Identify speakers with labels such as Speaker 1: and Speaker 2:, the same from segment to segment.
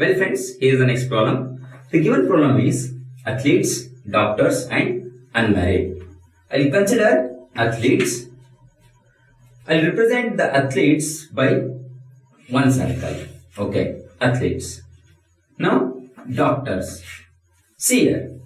Speaker 1: Well friends, here is the next problem. The given problem is athletes, doctors and unmarried. I will consider athletes. I will represent the athletes by one circle. Okay, athletes. Now, doctors. See here.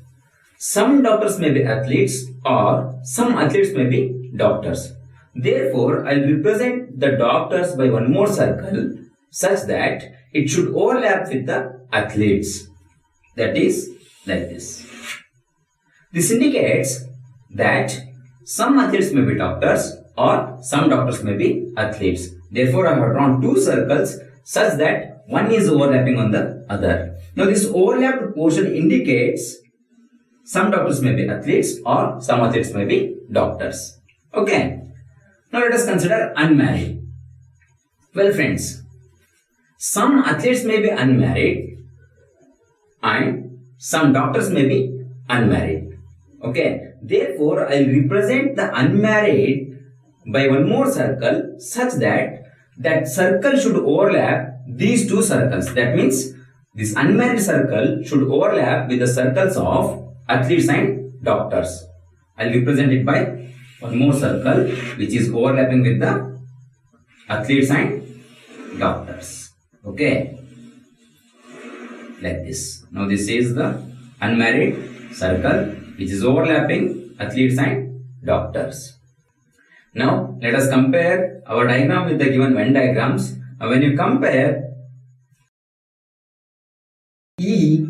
Speaker 1: Some doctors may be athletes or some athletes may be doctors. Therefore, I will represent the doctors by one more circle such that it should overlap with the athletes. That is like this. This indicates that some athletes may be doctors or some doctors may be athletes. Therefore, I have drawn two circles such that one is overlapping on the other. Now, this overlapped portion indicates some doctors may be athletes or some athletes may be doctors. Okay. Now, let us consider unmarried. Well, friends, some athletes may be unmarried and some doctors may be unmarried. Okay. Therefore, I will represent the unmarried by one more circle such that that circle should overlap these two circles. That means this unmarried circle should overlap with the circles of athletes and doctors. I will represent it by one more circle which is overlapping with the athletes and doctors. Okay. Like this. Now this is the unmarried circle which is overlapping athletes and doctors. Now let us compare our diagram with the given Venn diagrams. Now when you compare, E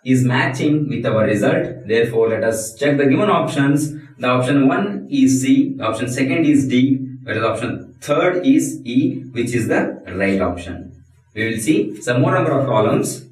Speaker 1: is matching with our result. Therefore, let us check the given options. The option 1 is C, the option 2nd is D, whereas the option 3rd is E, which is the right option. We will see some more number of columns.